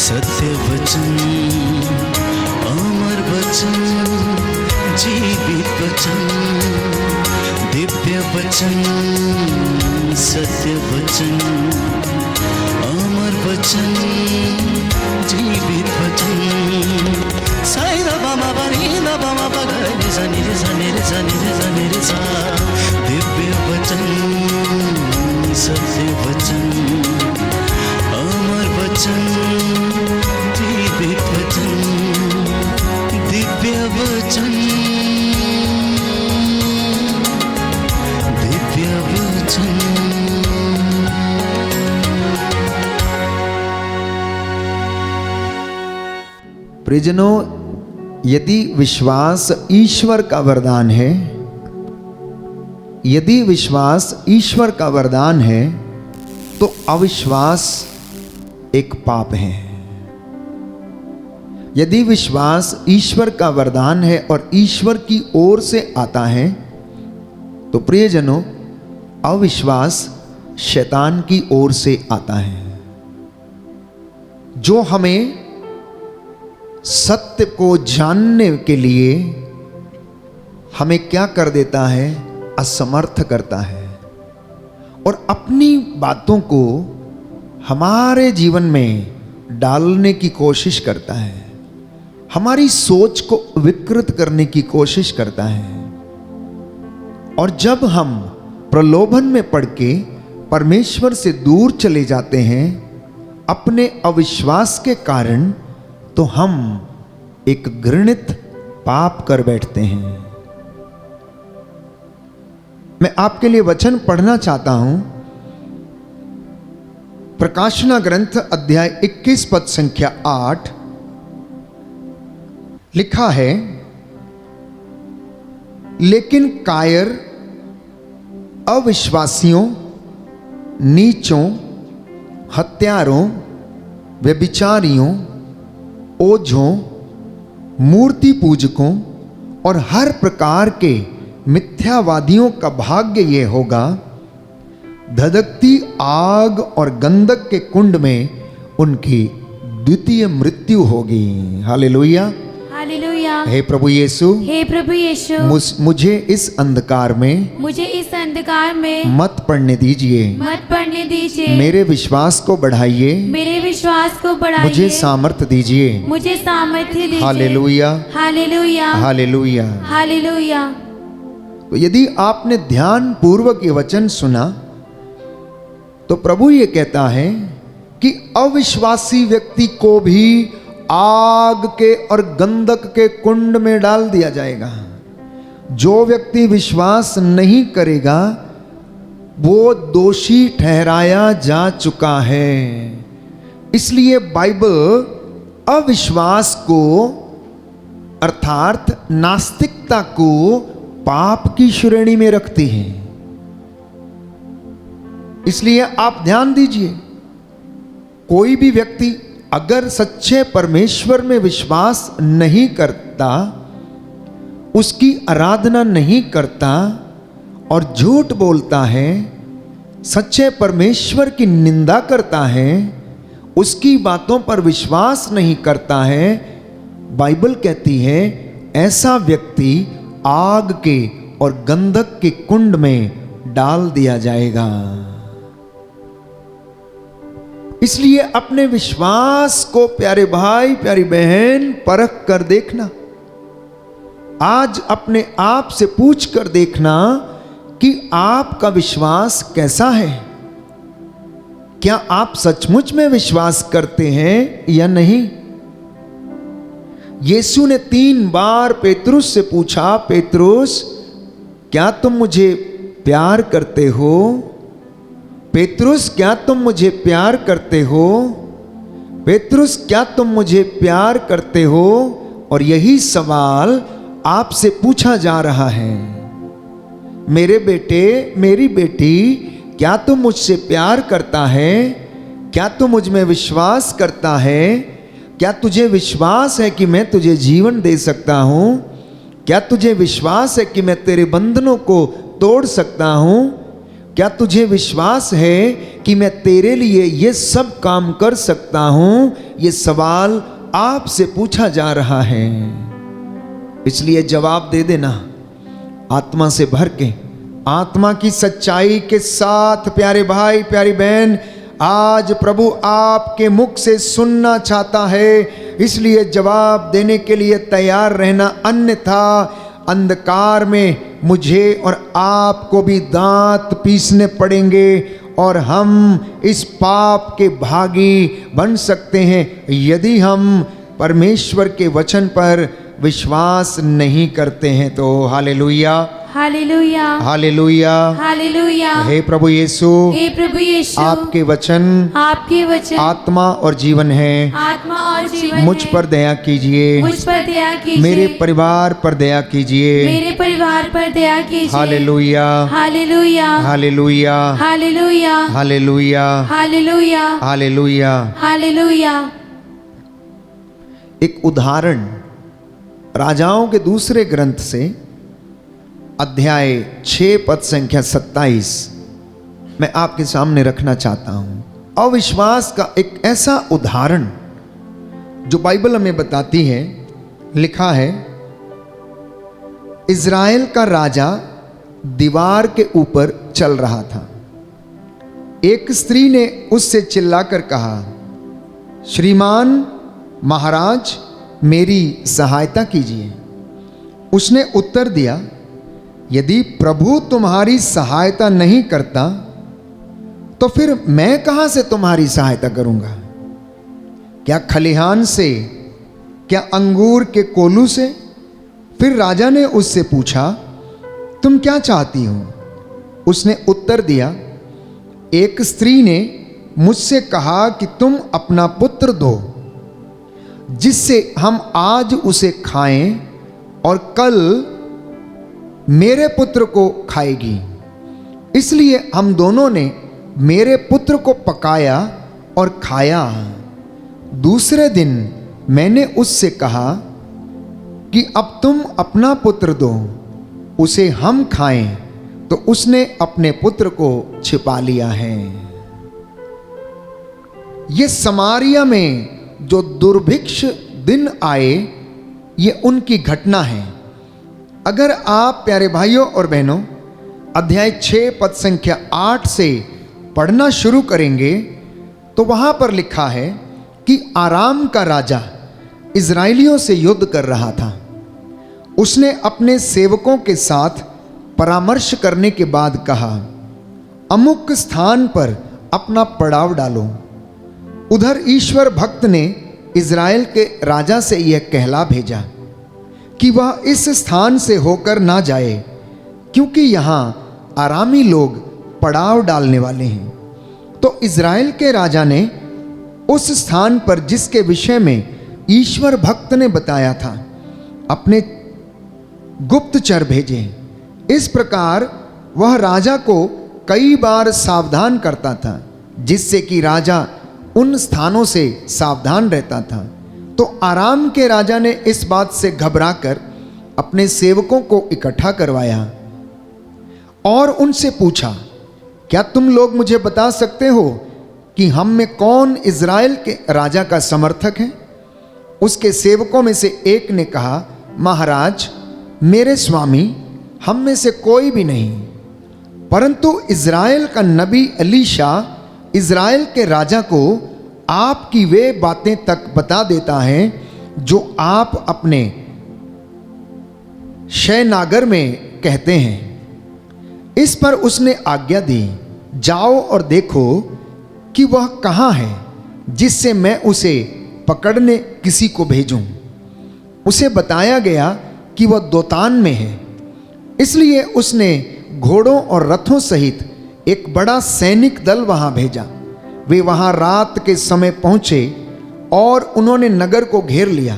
सत्य वचन, अमर वचन, जीवित वचन, दिव्य वचन, सत्य वचन, अमर वचन, जीवित वचन। साई दा बामा बनी दा बामा बगरे रे सा नी रे सा नी रे सा नी रे सा नी रे सा। दिव्य वचन, सत्य वचन, अमर वचन, जीवित वचन, दिव्य वचन, दिव्य वचन। प्रियजनों, यदि विश्वास ईश्वर का वरदान है, यदि विश्वास ईश्वर का वरदान है, तो अविश्वास एक पाप है। यदि विश्वास ईश्वर का वरदान है और ईश्वर की ओर से आता है, तो प्रियजनों, अविश्वास शैतान की ओर से आता है, जो हमें सत्य को जानने के लिए हमें क्या कर देता है? असमर्थ करता है और अपनी बातों को हमारे जीवन में डालने की कोशिश करता है, हमारी सोच को विकृत करने की कोशिश करता है। और जब हम प्रलोभन में पड़ के परमेश्वर से दूर चले जाते हैं अपने अविश्वास के कारण, तो हम एक घृणित पाप कर बैठते हैं। मैं आपके लिए वचन पढ़ना चाहता हूं। प्रकाशना ग्रंथ अध्याय 21 पद संख्या 8 लिखा है, लेकिन कायर, अविश्वासियों, नीचों, हत्यारों, व्यभिचारियों, ओझों, मूर्ति पूजकों और हर प्रकार के मिथ्यावादियों का भाग्य ये होगा, धधकती आग और गंधक के कुंड में उनकी द्वितीय मृत्यु होगी। Hallelujah, hallelujah. हे प्रभु यीशु, हे प्रभु यीशु, मुझे इस अंधकार में, मुझे इस अंधकार में मत पड़ने दीजिए, मत पड़ने दीजिए। मेरे विश्वास को बढ़ाइए, मेरे विश्वास को बढ़ाइए। मुझे सामर्थ्य दीजिए, मुझे सामर्थ्य दीजिए। Hallelujah, hallelujah, hallelujah. हालेलुया। तो यदि आपने ध्यान पूर्वक ये वचन सुना, तो प्रभु ये कहता है कि अविश्वासी व्यक्ति को भी आग के और गंधक के कुंड में डाल दिया जाएगा। जो व्यक्ति विश्वास नहीं करेगा, वो दोषी ठहराया जा चुका है। इसलिए बाइबल अविश्वास को, अर्थात नास्तिकता को, पाप की श्रेणी में रखती है। इसलिए आप ध्यान दीजिए, कोई भी व्यक्ति अगर सच्चे परमेश्वर में विश्वास नहीं करता, उसकी आराधना नहीं करता और झूठ बोलता है, सच्चे परमेश्वर की निंदा करता है, उसकी बातों पर विश्वास नहीं करता है, बाइबल कहती है ऐसा व्यक्ति आग के और गंधक के कुंड में डाल दिया जाएगा। इसलिए अपने विश्वास को प्यारे भाई, प्यारी बहन, परख कर देखना। आज अपने आप से पूछ कर देखना कि आपका विश्वास कैसा है। क्या आप सचमुच में विश्वास करते हैं या नहीं? यीशु ने 3 बार पेतरुस से पूछा, पेतरुस, क्या तुम मुझे प्यार करते हो? पेतरुस, क्या तुम मुझे प्यार करते हो? पेतरुस, क्या तुम मुझे प्यार करते हो? और यही सवाल आपसे पूछा जा रहा है। मेरे बेटे, मेरी बेटी, क्या तू मुझसे प्यार करता है? क्या तू मुझ में विश्वास करता है? क्या तुझे विश्वास है कि मैं तुझे जीवन दे सकता हूं? क्या तुझे विश्वास है कि मैं तेरे बंधनों को तोड़ सकता हूं? क्या तुझे विश्वास है कि मैं तेरे लिए ये सब काम कर सकता हूं? ये सवाल आपसे पूछा जा रहा है, इसलिए जवाब दे देना आत्मा से भर के, आत्मा की सच्चाई के साथ। प्यारे भाई, प्यारी बहन, आज प्रभु आपके मुख से सुनना चाहता है, इसलिए जवाब देने के लिए तैयार रहना, अन्यथा अंधकार में मुझे और आपको भी दांत पीसने पड़ेंगे और हम इस पाप के भागी बन सकते हैं यदि हम परमेश्वर के वचन पर विश्वास नहीं करते हैं। तो हालेलुया, हालेलुया, हालेलुया, हालेलुया। हे प्रभु यीशु, हे प्रभु यीशु, आपके वचन आत्मा और जीवन है। आत्मा और जीवन मुझ पर दया कीजिए, मुझ पर दया कीजिए, मेरे परिवार पर दया कीजिए। मेरे परिवार पर दया कीजिए। Hallelujah, hallelujah, hallelujah, hallelujah, hallelujah, hallelujah, hallelujah. Hallelujah. एक उदाहरण राजाओं के दूसरे ग्रंथ से अध्याय 6 पद संख्या 27 मैं आपके सामने रखना चाहता हूं। अविश्वास का एक ऐसा उदाहरण जो बाइबल हमें बताती है। लिखा है, इज़राइल का राजा दीवार के ऊपर चल रहा था। एक स्त्री ने उससे चिल्लाकर कहा, श्रीमान महाराज, मेरी सहायता कीजिए। उसने उत्तर दिया, यदि प्रभु तुम्हारी सहायता नहीं करता तो फिर मैं कहां से तुम्हारी सहायता करूंगा? क्या खलिहान से? क्या अंगूर के कोलू से? फिर राजा ने उससे पूछा, तुम क्या चाहती हो? उसने उत्तर दिया, एक स्त्री ने मुझसे कहा कि तुम अपना पुत्र दो, जिससे हम आज उसे खाएं और कल मेरे पुत्र को खाएगी। इसलिए हम दोनों ने मेरे पुत्र को पकाया और खाया। दूसरे दिन मैंने उससे कहा कि अब तुम अपना पुत्र दो, उसे हम खाएं, तो उसने अपने पुत्र को छिपा लिया है। ये समारिया में जो दुर्भिक्ष दिन आए, ये उनकी घटना है। अगर आप प्यारे भाइयों और बहनों अध्याय 6 पद संख्या 8 से पढ़ना शुरू करेंगे तो वहां पर लिखा है कि आराम का राजा इजराइलियों से युद्ध कर रहा था। उसने अपने सेवकों के साथ परामर्श करने के बाद कहा, अमुक स्थान पर अपना पड़ाव डालो। उधर ईश्वर भक्त ने इज़राइल के राजा से यह कहला भेजा कि वह इस स्थान से होकर ना जाए, क्योंकि यहाँ आरामी लोग पड़ाव डालने वाले हैं। तो इज़राइल के राजा ने उस स्थान पर जिसके विषय में ईश्वर भक्त ने बताया था, अपने गुप्तचर भेजे। इस प्रकार वह राजा को कई बार सावधान करता था, जिससे कि राजा उन स्थानों से सावधान रहता था। तो आराम के राजा ने इस बात से घबराकर अपने सेवकों को इकट्ठा करवाया और उनसे पूछा, क्या तुम लोग मुझे बता सकते हो कि हम में कौन इज़राइल के राजा का समर्थक है? उसके सेवकों में से एक ने कहा, महाराज, मेरे स्वामी, हम में से कोई भी नहीं, परंतु इज़राइल का नबी एलीशा इज़राइल के राजा को आपकी वे बातें तक बता देता है जो आप अपने शयनागर में कहते हैं। इस पर उसने आज्ञा दी, जाओ और देखो कि वह कहाँ है, जिससे मैं उसे पकड़ने किसी को भेजूं। उसे बताया गया कि वह दोतान में है। इसलिए उसने घोड़ों और रथों सहित एक बड़ा सैनिक दल वहां भेजा। वे वहां रात के समय पहुंचे और उन्होंने नगर को घेर लिया।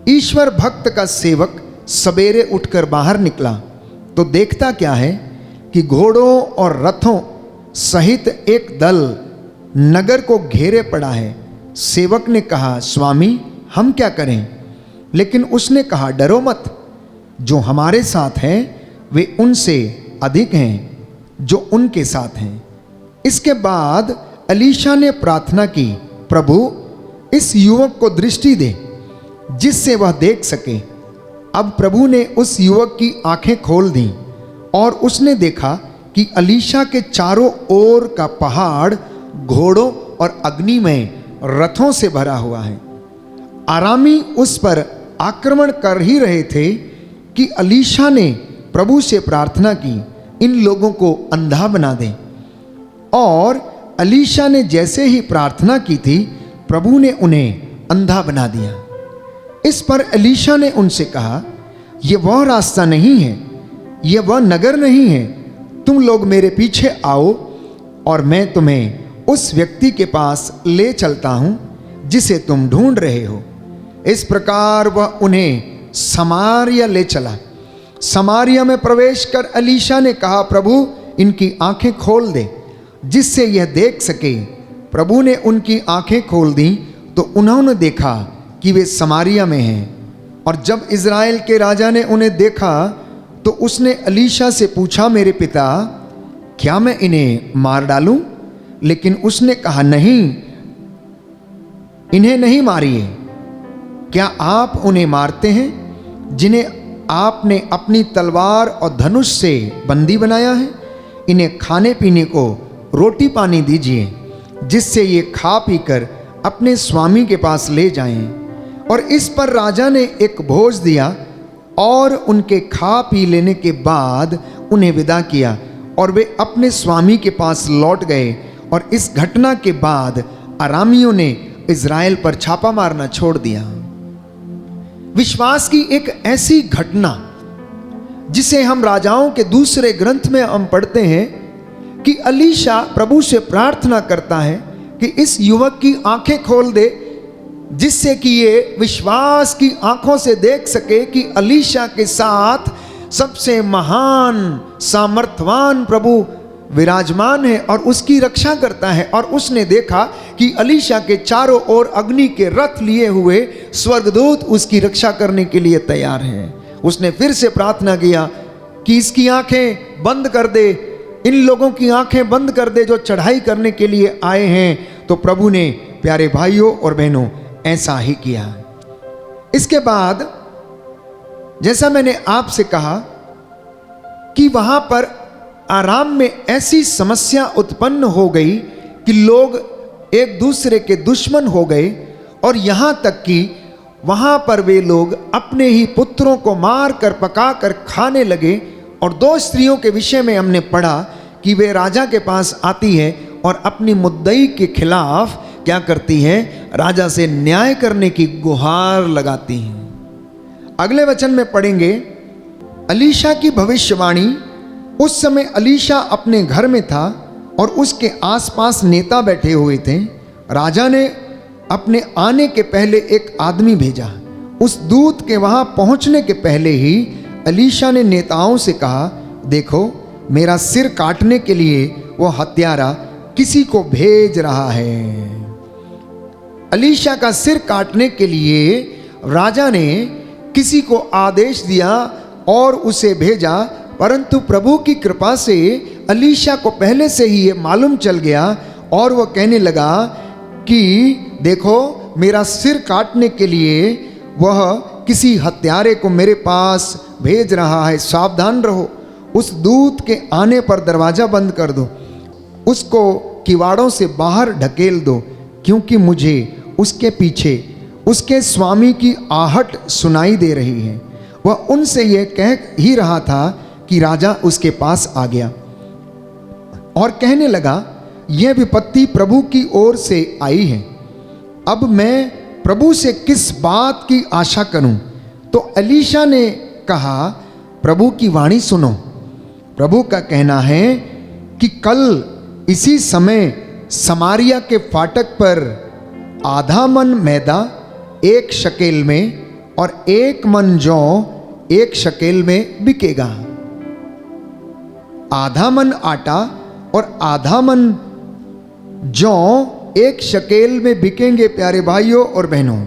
ईश्वर भक्त का सेवक सवेरे उठकर बाहर निकला तो देखता क्या है कि घोड़ों और रथों सहित एक दल नगर को घेरे पड़ा है। सेवक ने कहा, स्वामी, हम क्या करें? लेकिन उसने कहा, डरो मत, जो हमारे साथ हैं वे उनसे अधिक हैं जो उनके साथ हैं। इसके बाद एलीशा ने प्रार्थना की, प्रभु इस युवक को दृष्टि दे जिससे वह देख सके। अब प्रभु ने उस युवक की आंखें खोल दी और उसने देखा कि एलीशा के चारों ओर का पहाड़ घोड़ों और अग्निमय रथों से भरा हुआ है। आरामी उस पर आक्रमण कर ही रहे थे कि एलीशा ने प्रभु से प्रार्थना की, इन लोगों को अंधा बना दे। और एलीशा ने जैसे ही प्रार्थना की थी, प्रभु ने उन्हें अंधा बना दिया। इस पर एलीशा ने उनसे कहा, यह वह रास्ता नहीं है, यह वह नगर नहीं है। तुम लोग मेरे पीछे आओ और मैं तुम्हें उस व्यक्ति के पास ले चलता हूं जिसे तुम ढूंढ रहे हो। इस प्रकार वह उन्हें समारिया ले चला। समारिया में प्रवेश कर एलीशा ने कहा, प्रभु इनकी आंखें खोल दे जिससे यह देख सके। प्रभु ने उनकी आंखें खोल दी तो उन्होंने देखा कि वे समारिया में हैं। और जब इज़राइल के राजा ने उन्हें देखा तो उसने एलीशा से पूछा, मेरे पिता क्या मैं इन्हें मार डालूं? लेकिन उसने कहा, नहीं, इन्हें नहीं मारिए। क्या आप उन्हें मारते हैं जिन्हें आपने अपनी तलवार और धनुष से बंदी बनाया है? इन्हें खाने पीने को रोटी पानी दीजिए जिससे ये खा पी कर अपने स्वामी के पास ले जाएं। और इस पर राजा ने एक भोज दिया और उनके खा पी लेने के बाद उन्हें विदा किया और वे अपने स्वामी के पास लौट गए। और इस घटना के बाद अरामियों ने इज़राइल पर छापा मारना छोड़ दिया। विश्वास की एक ऐसी घटना जिसे हम राजाओं के दूसरे ग्रंथ में हम पढ़ते हैं कि एलीशा प्रभु से प्रार्थना करता है कि इस युवक की आंखें खोल दे जिससे कि ये विश्वास की आंखों से देख सके कि एलीशा के साथ सबसे महान सामर्थवान प्रभु विराजमान है और उसकी रक्षा करता है। और उसने देखा कि एलीशा के चारों ओर अग्नि के रथ लिए हुए स्वर्गदूत उसकी रक्षा करने के लिए तैयार हैं। उसने फिर से प्रार्थना किया कि इसकी आंखें बंद कर दे, इन लोगों की आंखें बंद कर दे जो चढ़ाई करने के लिए आए हैं। तो प्रभु ने, प्यारे भाइयों और बहनों, ऐसा ही किया। इसके बाद जैसा मैंने आपसे कहा कि वहां पर आराम में ऐसी समस्या उत्पन्न हो गई कि लोग एक दूसरे के दुश्मन हो गए और यहां तक कि वहां पर वे लोग अपने ही पुत्रों को मार कर पका कर खाने लगे। और दो स्त्रियों के विषय में हमने पढ़ा कि वे राजा के पास आती है और अपनी मुद्दई के खिलाफ क्या करती है, राजा से न्याय करने की गुहार लगाती हैं। अगले वचन में पढ़ेंगे एलीशा की भविष्यवाणी। उस समय एलीशा अपने घर में था और उसके आसपास नेता बैठे हुए थे। राजा ने अपने आने के पहले एक आदमी भेजा। उस दूत के वहां पहुंचने के पहले ही एलीशा ने नेताओं से कहा, देखो मेरा सिर काटने के लिए वो हत्यारा किसी को भेज रहा है। एलीशा का सिर काटने के लिए राजा ने किसी को आदेश दिया और उसे भेजा, परंतु प्रभु की कृपा से एलीशा को पहले से ही ये मालूम चल गया और वह कहने लगा कि देखो मेरा सिर काटने के लिए वह किसी हत्यारे को मेरे पास भेज रहा है, सावधान रहो। उस दूत के आने पर दरवाज़ा बंद कर दो, उसको किवाड़ों से बाहर ढकेल दो, क्योंकि मुझे उसके पीछे उसके स्वामी की आहट सुनाई दे रही है। वह उनसे यह कह ही रहा था कि राजा उसके पास आ गया और कहने लगा, यह विपत्ति प्रभु की ओर से आई है, अब मैं प्रभु से किस बात की आशा करूं? तो एलीशा ने कहा, प्रभु की वाणी सुनो। प्रभु का कहना है कि कल इसी समय समारिया के फाटक पर आधा मन मैदा 1 शकेल में और 1 मन जौ 1 शकेल में बिकेगा। आधा मन आटा और आधा मन जौ 1 शकेल में बिकेंगे। प्यारे भाइयों और बहनों,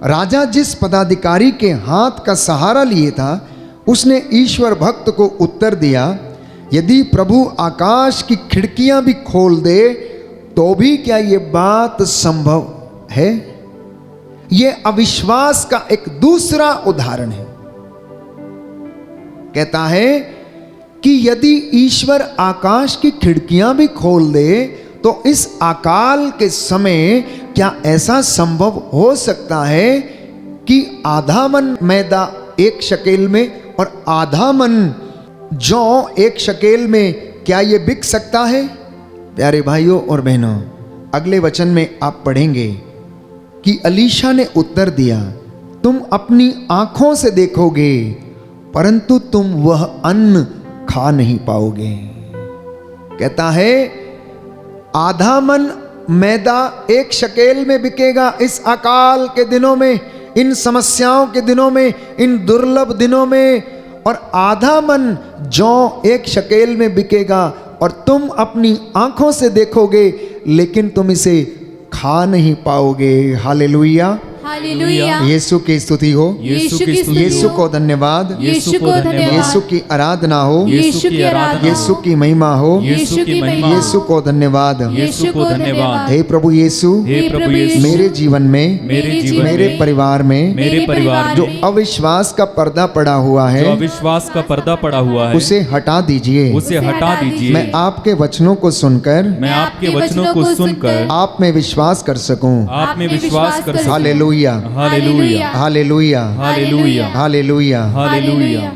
राजा जिस पदाधिकारी के हाथ का सहारा लिए था उसने ईश्वर भक्त को उत्तर दिया यदि प्रभु आकाश की खिड़कियां भी खोल दे तो भी क्या ये बात संभव है? ये अविश्वास का एक दूसरा उदाहरण है। कहता है कि यदि ईश्वर आकाश की खिड़कियां भी खोल दे तो इस अकाल के समय क्या ऐसा संभव हो सकता है कि आधा मन मैदा 1 शकेल में और आधा मन जौ 1 शकेल में क्या ये बिक सकता है? प्यारे भाइयों और बहनों, अगले वचन में आप पढ़ेंगे कि अलीशा ने उत्तर दिया, तुम अपनी आंखों से देखोगे परंतु तुम वह अन्न खा नहीं पाओगे। कहता है आधा मन मैदा 1 शकेल में बिकेगा इस अकाल के दिनों में, इन समस्याओं के दिनों में, इन दुर्लभ दिनों में, और आधा मन जौ 1 शकेल में बिकेगा और तुम अपनी आंखों से देखोगे लेकिन तुम इसे खा नहीं पाओगे। Hallelujah, hallelujah. यीशु की स्तुति हो, यीशु की स्तुति यीशु हो। को धन्यवाद, यीशु को धन्यवाद। यीशु की आराधना हो, यीशु की आराधना। यीशु की महिमा हो, यीशु की महिमा। यीशु को धन्यवाद। यीशु को धन्यवाद। हे प्रभु यीशु, हे प्रभु यीशु, मेरे जीवन में, मेरे जीवन मेरे में, परिवार में मेरे परिवार जो में अविश्वास का पर्दा पड़ा हुआ जो है अविश्वास का पर्दा पड़ा हुआ है उसे हटा दीजिए। उसे हटा दीजिए। मैं आपके वचनों को सुनकर मैं आपके वचनों को सुनकर आप में विश्वास कर सकूं। आप में विश्वास कर सकूं। Hallelujah, hallelujah, hallelujah, hallelujah, hallelujah. Hallelujah.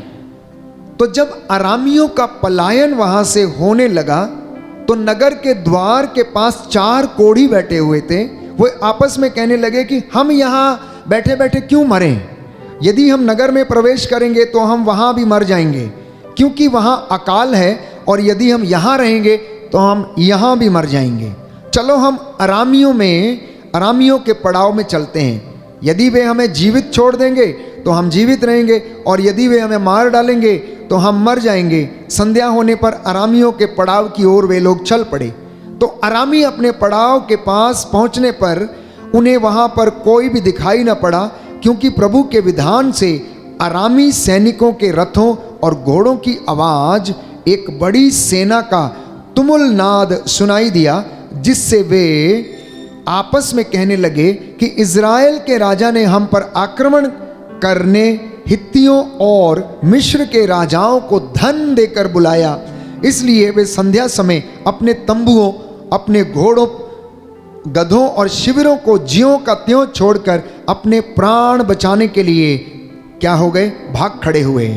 तो जब अरामियों का पलायन वहां से होने लगा तो नगर के द्वार के पास 4 कोढ़ी बैठे हुए थे। वो आपस में कहने लगे कि हम यहाँ बैठे बैठे क्यों मरें? यदि हम नगर में प्रवेश करेंगे तो हम वहाँ भी मर जाएंगे, क्योंकि वहाँ अकाल है, और यदि हम यहाँ रहेंगे तो हम यहाँ भी मर जाएंगे। चलो हम अरामियों के पड़ाव में चलते हैं। यदि वे हमें जीवित छोड़ देंगे तो हम जीवित रहेंगे, और यदि वे हमें मार डालेंगे तो हम मर जाएंगे। संध्या होने पर अरामियों के पड़ाव की ओर वे लोग चल पड़े। तो अरामी अपने पड़ाव के पास पहुंचने पर उन्हें वहां पर कोई भी दिखाई न पड़ा, क्योंकि प्रभु के विधान से अरामी सैनिकों के रथों और घोड़ों की आवाज एक बड़ी सेना का तुमुल नाद सुनाई दिया, जिससे वे आपस में कहने लगे कि इज़राइल के राजा ने हम पर आक्रमण करने हित्तियों और मिस्र के राजाओं को धन देकर बुलाया। इसलिए वे संध्या समय अपने तंबुओं, अपने घोड़ों, गधों और शिविरों को ज्यों का त्यों छोड़कर अपने प्राण बचाने के लिए क्या हो गए? भाग खड़े हुए।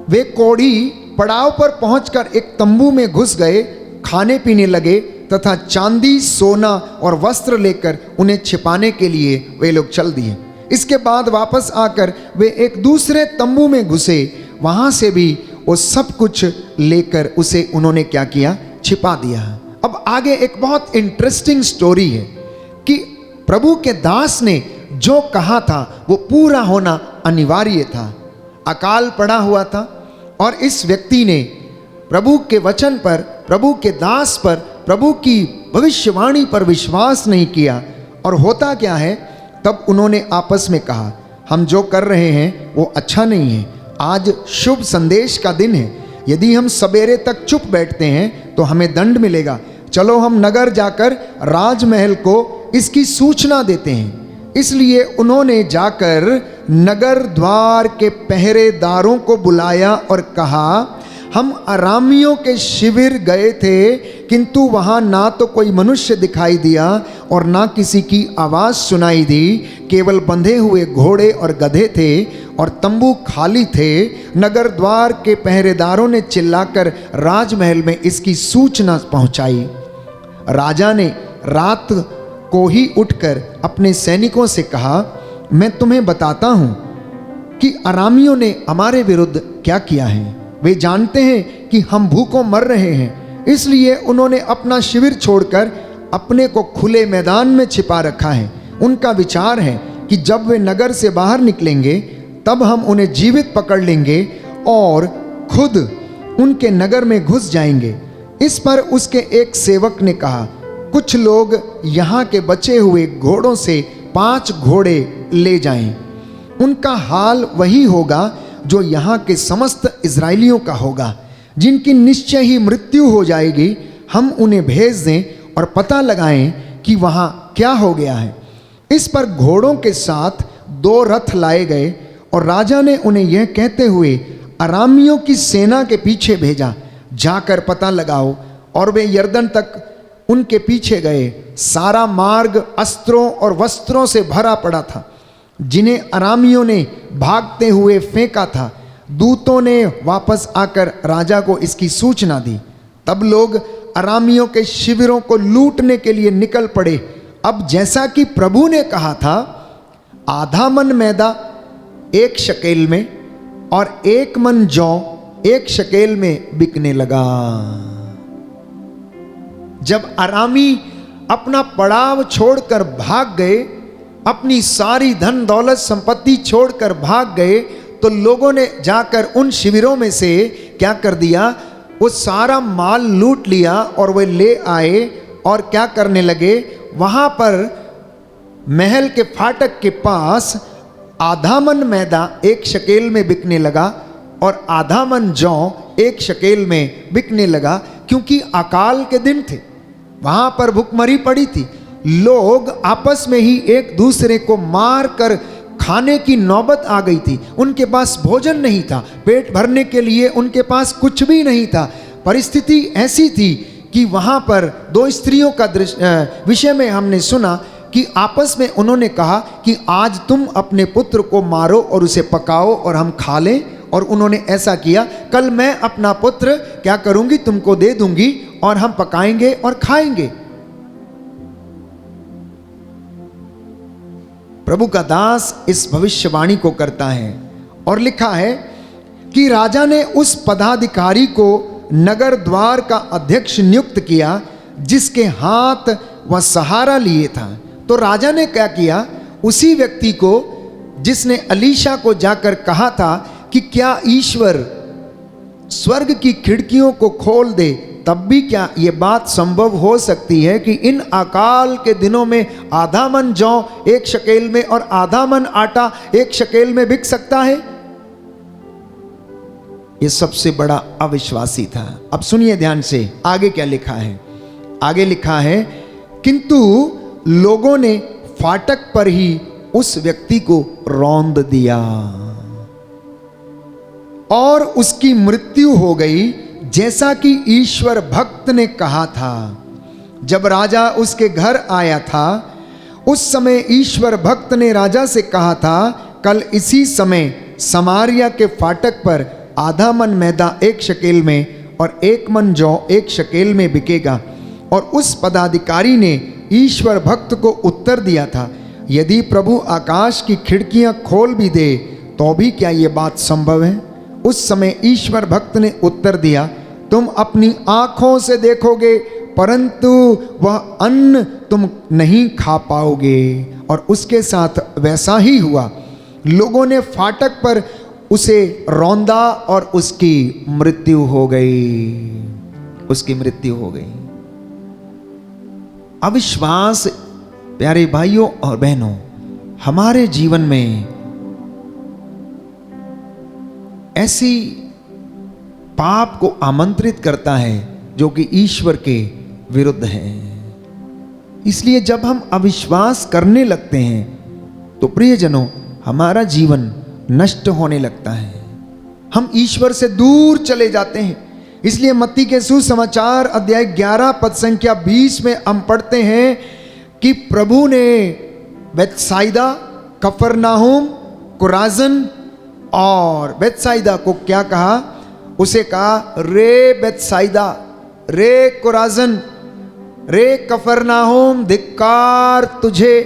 वे कोढ़ी पड़ाव पर पहुंचकर एक तंबू में घुस गए, खाने पीने लगे तथा चांदी, सोना और वस्त्र लेकर उन्हें छिपाने के लिए वे लोग चल दिए। इसके बाद वापस आकर वे एक दूसरे तंबू में घुसे, वहां से भी वो सब कुछ लेकर उसे उन्होंने क्या किया? छिपा दिया। अब आगे एक बहुत इंटरेस्टिंग स्टोरी है कि प्रभु के दास ने जो कहा था वो पूरा होना अनिवार्य था। अकाल पड़ा हुआ था और इस व्यक्ति ने प्रभु के वचन पर, प्रभु के दास पर, प्रभु की भविष्यवाणी पर विश्वास नहीं किया। और होता क्या है, तब उन्होंने आपस में कहा, हम जो कर रहे हैं वो अच्छा नहीं है। आज शुभ संदेश का दिन है, यदि हम सवेरे तक चुप बैठते हैं तो हमें दंड मिलेगा। चलो हम नगर जाकर राजमहल को इसकी सूचना देते हैं। इसलिए उन्होंने जाकर नगर द्वार के पहरेदारों को बुलाया और कहा, हम अरामियों के शिविर गए थे, किंतु वहाँ ना तो कोई मनुष्य दिखाई दिया और ना किसी की आवाज़ सुनाई दी। केवल बंधे हुए घोड़े और गधे थे और तंबू खाली थे। नगर द्वार के पहरेदारों ने चिल्लाकर राजमहल में इसकी सूचना पहुंचाई। राजा ने रात को ही उठकर अपने सैनिकों से कहा, मैं तुम्हें बताता हूं कि अरामियों ने हमारे विरुद्ध क्या किया है। वे जानते हैं कि हम भूखों मर रहे हैं, इसलिए उन्होंने अपना शिविर छोड़कर अपने को खुले मैदान में छिपा रखा है। उनका विचार है कि जब वे नगर से बाहर निकलेंगे तब हम उन्हें जीवित पकड़ लेंगे और खुद उनके नगर में घुस जाएंगे। इस पर उसके एक सेवक ने कहा, कुछ लोग यहाँ के बचे हुए घोड़ों से 5 घोड़े ले जाएं। उनका हाल वही होगा जो यहाँ के समस्त इजरायलियों का होगा, जिनकी निश्चय ही मृत्यु हो जाएगी, हम उन्हें भेज दें और पता लगाएं कि वहाँ क्या हो गया है। इस पर घोड़ों के साथ 2 रथ लाए गए और राजा ने उन्हें यह कहते हुए अरामियों की सेना के पीछे भेजा, जाकर पता लगाओ। और वे यरदन तक उनके पीछे गए। सारा मार्ग अस्त्रों और वस्त्रों से भरा पड़ा था, जिन्हें अरामियों ने भागते हुए फेंका था। दूतों ने वापस आकर राजा को इसकी सूचना दी। तब लोग अरामियों के शिविरों को लूटने के लिए निकल पड़े। अब जैसा कि प्रभु ने कहा था, आधा मन मैदा 1 शकेल में और 1 मन जौ 1 शकेल में बिकने लगा। जब अरामी अपना पड़ाव छोड़कर भाग गए, अपनी सारी धन दौलत संपत्ति छोड़कर भाग गए, तो लोगों ने जाकर उन शिविरों में से क्या कर दिया, वो सारा माल लूट लिया और वे ले आए और क्या करने लगे, वहां पर महल के फाटक के पास आधा मन मैदा 1 शकेल में बिकने लगा और आधा मन जौ 1 शकेल में बिकने लगा, क्योंकि अकाल के दिन थे, वहां पर भुखमरी पड़ी थी। लोग आपस में ही एक दूसरे को मार कर खाने की नौबत आ गई थी। उनके पास भोजन नहीं था, पेट भरने के लिए उनके पास कुछ भी नहीं था। परिस्थिति ऐसी थी कि वहां पर 2 स्त्रियों का विषय में हमने सुना कि आपस में उन्होंने कहा कि आज तुम अपने पुत्र को मारो और उसे पकाओ और हम खा लें। और उन्होंने ऐसा किया। कल मैं अपना पुत्र क्या करूंगी, तुमको दे दूंगी और हम पकाएंगे और खाएंगे। प्रभु का दास इस भविष्यवाणी को करता है और लिखा है कि राजा ने उस पदाधिकारी को नगर द्वार का अध्यक्ष नियुक्त किया, जिसके हाथ वह सहारा लिए था। तो राजा ने क्या किया, उसी व्यक्ति को जिसने अलीशा को जाकर कहा था कि क्या ईश्वर स्वर्ग की खिड़कियों को खोल दे, तब भी क्या ये बात संभव हो सकती है कि इन अकाल के दिनों में आधा मन जौ 1 शकेल में और आधा मन आटा 1 शकेल में बिक सकता है? ये सबसे बड़ा अविश्वासी था। अब सुनिए ध्यान से, आगे क्या लिखा है। आगे लिखा है, किंतु लोगों ने फाटक पर ही उस व्यक्ति को रौंद दिया और उसकी मृत्यु हो गई, जैसा कि ईश्वर भक्त ने कहा था। जब राजा उसके घर आया था, उस समय ईश्वर भक्त ने राजा से कहा था, कल इसी समय समारिया के फाटक पर आधा मन मैदा 1 शकेल में और 1 मन जौ 1 शकेल में बिकेगा। और उस पदाधिकारी ने ईश्वर भक्त को उत्तर दिया था, यदि प्रभु आकाश की खिड़कियां खोल भी दे तो भी क्या ये बात संभव है? उस समय ईश्वर भक्त ने उत्तर दिया, तुम अपनी आंखों से देखोगे, परंतु वह अन्न तुम नहीं खा पाओगे। और उसके साथ वैसा ही हुआ। लोगों ने फाटक पर उसे रौंदा और उसकी मृत्यु हो गई। उसकी मृत्यु हो गई। अविश्वास, प्यारे भाइयों और बहनों, हमारे जीवन में ऐसी पाप को आमंत्रित करता है जो कि ईश्वर के विरुद्ध है। इसलिए जब हम अविश्वास करने लगते हैं तो प्रियजनों, हमारा जीवन नष्ट होने लगता है, हम ईश्वर से दूर चले जाते हैं। इसलिए मत्ती के सुसमाचार अध्याय 11 पद संख्या 20 में हम पढ़ते हैं कि प्रभु ने बेतसाइदा, कफरनाहुम, कुराजन और बेतसाइदा को क्या कहा? उसे कहा, रे बेतसाइदा, रे कुराजन, रे कफरनाहुम, धिक्कार तुझे।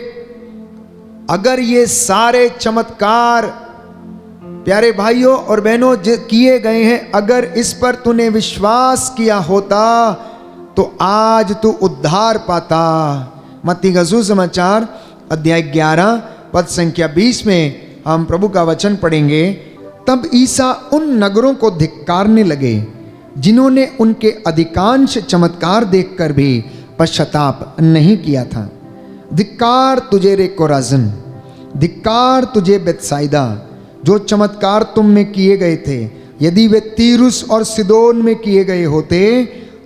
अगर ये सारे चमत्कार प्यारे भाइयों और बहनों जो किए गए हैं, अगर इस पर तूने विश्वास किया होता तो आज तू उद्धार पाता। मत्ती का सुसमाचार अध्याय 11 पद संख्या 20 में हम प्रभु का वचन पढ़ेंगे। तब ईसा उन नगरों को धिक्कारने लगे जिन्होंने उनके अधिकांश चमत्कार देखकर भी पश्चाताप नहीं किया था। धिक्कार तुझे रे कोराजिन, धिक्कार तुझे बेतसाइदा, जो चमत्कार तुम में किए गए थे, यदि वे तीरुस और सिदोन में किए गए होते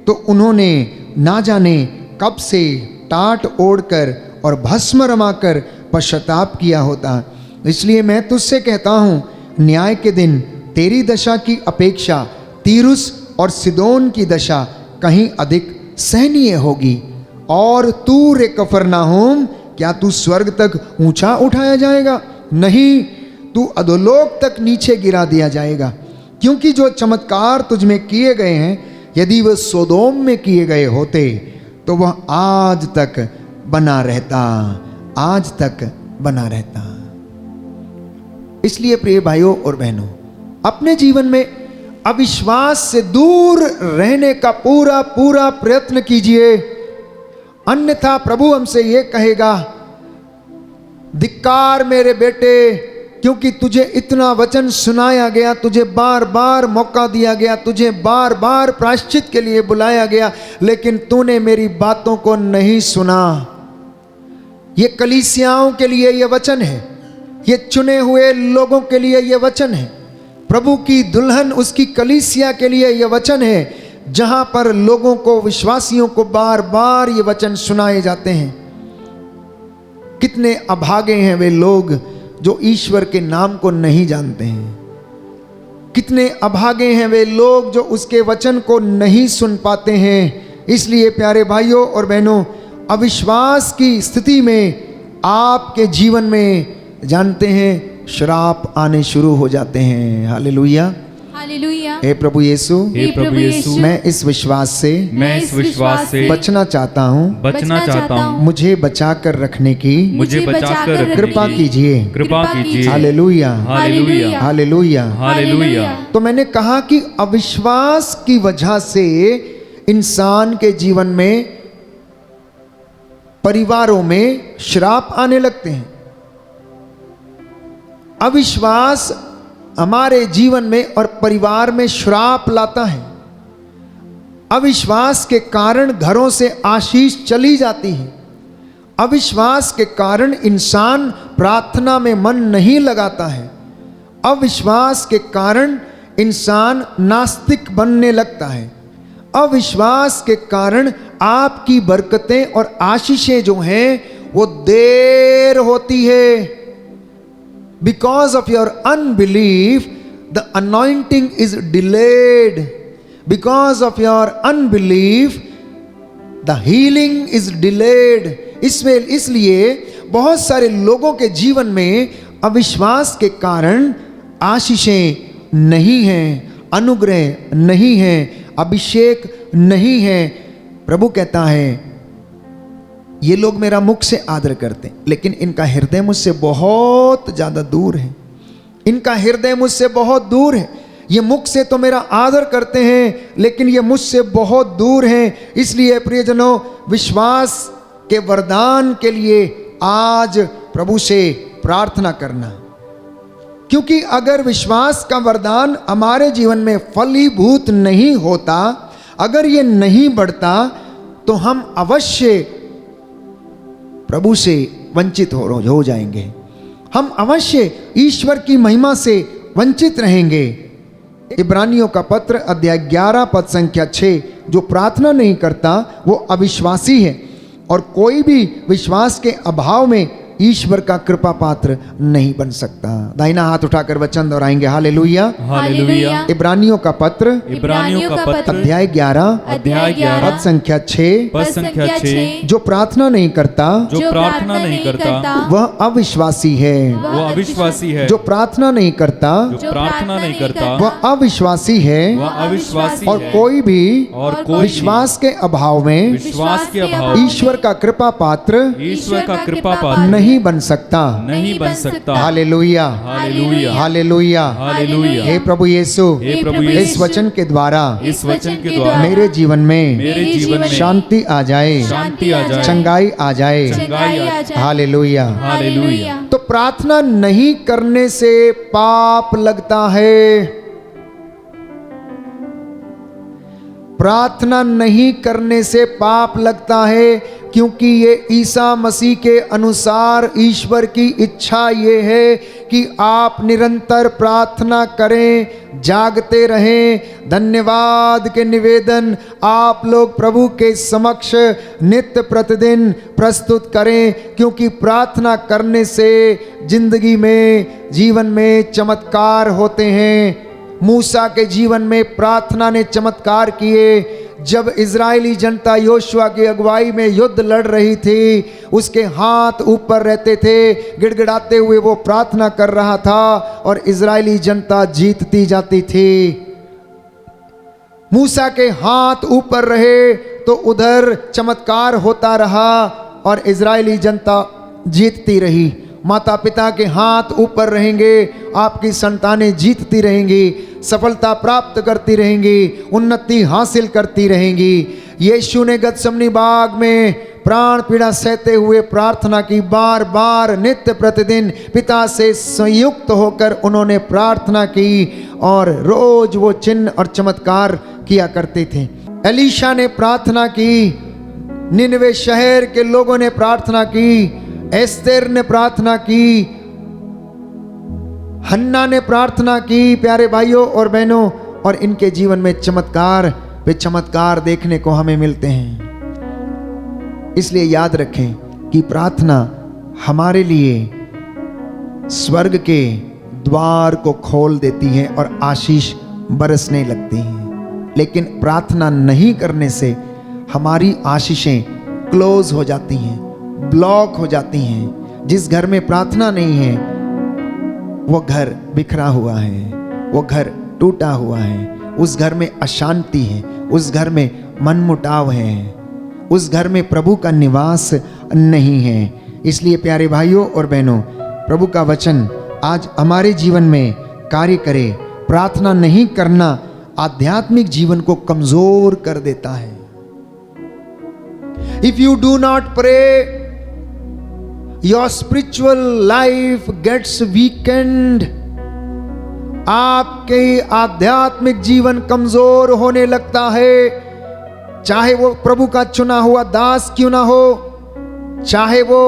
तो उन्होंने ना जाने कब से टाट ओढ़कर और भस्म रमाकर पश्चाताप किया होता। इसलिए मैं तुझसे कहता हूँ, न्याय के दिन तेरी दशा की अपेक्षा तीरुस और सिदोन की दशा कहीं अधिक सहनीय होगी। और तू रे कफरनाहूम, क्या तू स्वर्ग तक ऊंचा उठाया जाएगा? नहीं, तू अधोलोक तक नीचे गिरा दिया जाएगा। क्योंकि जो चमत्कार तुझ में किए गए हैं, यदि वह सोदोम में किए गए होते तो वह आज तक बना रहता, आज तक बना रहता। इसलिए प्रिय भाइयों और बहनों, अपने जीवन में अविश्वास से दूर रहने का पूरा पूरा प्रयत्न कीजिए, अन्यथा प्रभु हमसे यह कहेगा, धिक्कार मेरे बेटे, क्योंकि तुझे इतना वचन सुनाया गया, तुझे बार बार मौका दिया गया, तुझे बार बार प्रायश्चित के लिए बुलाया गया, लेकिन तूने मेरी बातों को नहीं सुना। ये कलीसियाओं के लिए यह वचन है, ये चुने हुए लोगों के लिए यह वचन है, प्रभु की दुल्हन उसकी कलीसिया के लिए यह वचन है, जहां पर लोगों को, विश्वासियों को बार बार ये वचन सुनाए जाते हैं। कितने अभागे हैं वे लोग जो ईश्वर के नाम को नहीं जानते हैं। कितने अभागे हैं वे लोग जो उसके वचन को नहीं सुन पाते हैं। इसलिए प्यारे भाइयों और बहनों, अविश्वास की स्थिति में आपके जीवन में जानते हैं श्राप आने शुरू हो जाते हैं। Hallelujah, hallelujah. हे प्रभु यीशु, हे प्रभु यीशु, मैं इस विश्वास से मैं इस विश्वास से बचना चाहता हूँ। बचना चाहता हूँ। मुझे बचा कर रखने की मुझे बचा कर रखने कृपा की कीजिए। कृपा कीजिए। Hallelujah, hallelujah, hallelujah. हालेलुया। तो मैंने कहा कि अविश्वास की वजह से इंसान के जीवन में, परिवारों में श्राप आने लगते हैं। अविश्वास हमारे जीवन में और परिवार में श्राप लाता है। अविश्वास के कारण घरों से आशीष चली जाती है। अविश्वास के कारण इंसान प्रार्थना में मन नहीं लगाता है। अविश्वास के कारण इंसान नास्तिक बनने लगता है। अविश्वास के कारण आपकी बरकतें और आशीषें जो हैं वो देर होती है। Because of your unbelief, the anointing is delayed. Because of your unbelief, the healing is delayed. इसलिए बहुत सारे लोगों के जीवन में अविश्वास के कारण आशीषें नहीं हैं, अनुग्रह नहीं है, अभिषेक नहीं है। प्रभु कहता है, ये लोग मेरा मुख से आदर करते हैं, लेकिन इनका हृदय मुझसे बहुत ज़्यादा दूर है। इनका हृदय मुझसे बहुत दूर है। ये मुख से तो मेरा आदर करते हैं, लेकिन ये मुझसे बहुत दूर हैं। इसलिए प्रियजनों, विश्वास के वरदान के लिए आज प्रभु से प्रार्थना करना, क्योंकि अगर विश्वास का वरदान हमारे जीवन में फलीभूत नहीं होता, अगर ये नहीं बढ़ता, तो हम अवश्य प्रभु से वंचित हो जाएंगे। हम अवश्य ईश्वर की महिमा से वंचित रहेंगे। इब्रानियों का पत्र अध्याय 11 पद संख्या 6, जो प्रार्थना नहीं करता वो अविश्वासी है और कोई भी विश्वास के अभाव में ईश्वर का कृपा पात्र नहीं बन सकता। दाहिना हाथ उठाकर वचन दोहराएंगे, हालेलुया, हालेलुया। इब्रानियों का पत्र इब्रानियों का पत्र अध्याय 11 पद संख्या 6, पद संख्या 6, जो प्रार्थना नहीं करता जो प्रार्थना नहीं करता वह अविश्वासी है। वो अविश्वासी है। जो प्रार्थना नहीं करता जो प्रार्थना नहीं करता वह अविश्वासी है। वह अविश्वासी और है। कोई भी और कोई विश्वास के अभाव में विश्वास के अभाव में ईश्वर का कृपा पात्र ईश्वर का कृपा पात्र नहीं बन सकता। नहीं बन सकता। Hallelujah, hallelujah, hallelujah. हालेलुया। हे प्रभु यीशु, हे प्रभु इस यीशु, वचन के द्वारा इस वचन के द्वारा मेरे जीवन में मेरे जीवन में शांति आ जाए, शांति आ जाए, चंगाई आ जाए। चंगाई आ जाए। हालेलुया। हालेलुया। तो प्रार्थना नहीं करने से पाप लगता है। प्रार्थना नहीं करने से पाप लगता है, क्योंकि ये ईसा मसीह के अनुसार ईश्वर की इच्छा ये है कि आप निरंतर प्रार्थना करें, जागते रहें। धन्यवाद के निवेदन आप लोग प्रभु के समक्ष नित्य प्रतिदिन प्रस्तुत करें, क्योंकि प्रार्थना करने से जिंदगी में, जीवन में चमत्कार होते हैं। मूसा के जीवन में प्रार्थना ने चमत्कार किए। जब इजरायली जनता योशुआ की अगुवाई में युद्ध लड़ रही थी, उसके हाथ ऊपर रहते थे, गिड़गिड़ाते हुए वो प्रार्थना कर रहा था और इजरायली जनता जीतती जाती थी। मूसा के हाथ ऊपर रहे तो उधर चमत्कार होता रहा और इजरायली जनता जीतती रही। माता पिता के हाथ ऊपर रहेंगे, आपकी संतानें जीतती रहेंगी, सफलता प्राप्त करती रहेंगी, उन्नति हासिल करती रहेंगी। यीशु ने गतसमनी बाग में प्राण पीड़ा सहते हुए प्रार्थना की, बार बार नित्य प्रतिदिन पिता से संयुक्त होकर उन्होंने प्रार्थना की और रोज वो चिन्ह और चमत्कार किया करते थे। एलीशा ने प्रार्थना की, निनवे शहर के लोगों ने प्रार्थना की, एस्तेर ने प्रार्थना की, हन्ना ने प्रार्थना की। प्यारे भाइयों और बहनों, और इनके जीवन में चमत्कार पे चमत्कार देखने को हमें मिलते हैं। इसलिए याद रखें कि प्रार्थना हमारे लिए स्वर्ग के द्वार को खोल देती है और आशीष बरसने लगती हैं। लेकिन प्रार्थना नहीं करने से हमारी आशीषें क्लोज हो जाती हैं, ब्लॉक हो जाती हैं। जिस घर में प्रार्थना नहीं है वो घर बिखरा हुआ है, वो घर टूटा हुआ है, उस घर में अशांति है, उस घर में मनमुटाव है, उस घर में प्रभु का निवास नहीं है। इसलिए प्यारे भाइयों और बहनों, प्रभु का वचन आज हमारे जीवन में कार्य करे। प्रार्थना नहीं करना आध्यात्मिक जीवन को कमजोर कर देता है। If you do not pray, your spiritual life gets weakened. आपके आध्यात्मिक जीवन कमजोर होने लगता है। चाहे वो प्रभु का चुना हुआ दास क्यों ना हो, चाहे वो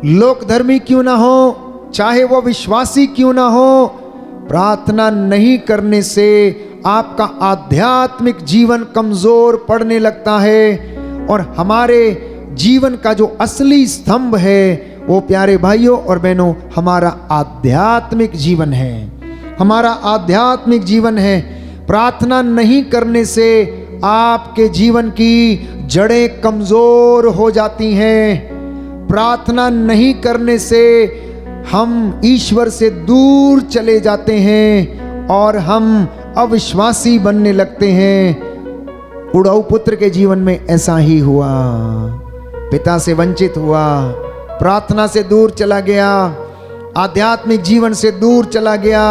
लोकधर्मी क्यों ना हो, चाहे वो विश्वासी क्यों ना हो, प्रार्थना नहीं करने से आपका आध्यात्मिक जीवन कमजोर पड़ने लगता है। और हमारे जीवन का जो असली स्तंभ है वो प्यारे भाइयों और बहनों हमारा आध्यात्मिक जीवन है, हमारा आध्यात्मिक जीवन है। प्रार्थना नहीं करने से आपके जीवन की जड़ें कमजोर हो जाती हैं। प्रार्थना नहीं करने से हम ईश्वर से दूर चले जाते हैं और हम अविश्वासी बनने लगते हैं। उड़ाऊ पुत्र के जीवन में ऐसा ही हुआ। पिता से वंचित हुआ, प्रार्थना से दूर चला गया, आध्यात्मिक जीवन से दूर चला गया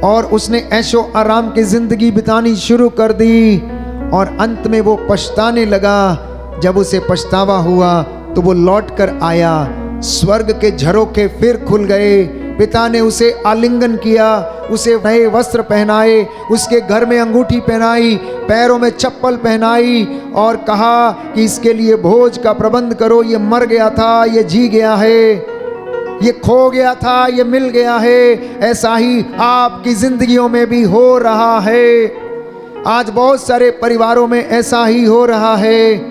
और उसने ऐशो आराम की जिंदगी बितानी शुरू कर दी और अंत में वो पछताने लगा। जब उसे पछतावा हुआ तो वो लौट कर आया, स्वर्ग के झरोखे फिर खुल गए। पिता ने उसे आलिंगन किया, उसे नए वस्त्र पहनाए, उसके घर में अंगूठी पहनाई, पैरों में चप्पल पहनाई और कहा कि इसके लिए भोज का प्रबंध करो। ये मर गया था, ये जी गया है, ये खो गया था, ये मिल गया है। ऐसा ही आपकी जिंदगियों में भी हो रहा है। आज बहुत सारे परिवारों में ऐसा ही हो रहा है।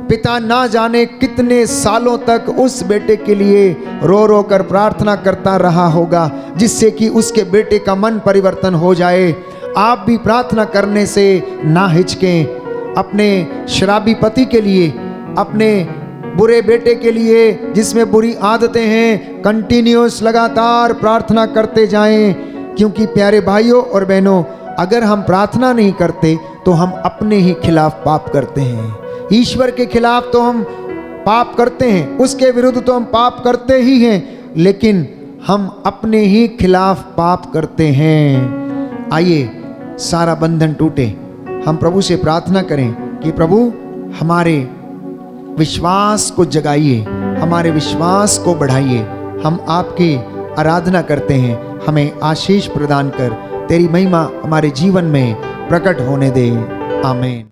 पिता ना जाने कितने सालों तक उस बेटे के लिए रो रो कर प्रार्थना करता रहा होगा, जिससे कि उसके बेटे का मन परिवर्तन हो जाए। आप भी प्रार्थना करने से ना हिचकें। अपने शराबी पति के लिए, अपने बुरे बेटे के लिए जिसमें बुरी आदतें हैं, कंटिन्यूअस लगातार प्रार्थना करते जाएं। क्योंकि प्यारे भाइयों और बहनों, अगर हम प्रार्थना नहीं करते तो हम अपने ही खिलाफ पाप करते हैं। ईश्वर के खिलाफ तो हम पाप करते हैं, उसके विरुद्ध तो हम पाप करते ही हैं, लेकिन हम अपने ही खिलाफ पाप करते हैं। आइए सारा बंधन टूटे, हम प्रभु से प्रार्थना करें कि प्रभु हमारे विश्वास को जगाइए, हमारे विश्वास को बढ़ाइए। हम आपकी आराधना करते हैं, हमें आशीष प्रदान कर तेरी महिमा हमारे जीवन में प्रकट होने दे। आमीन।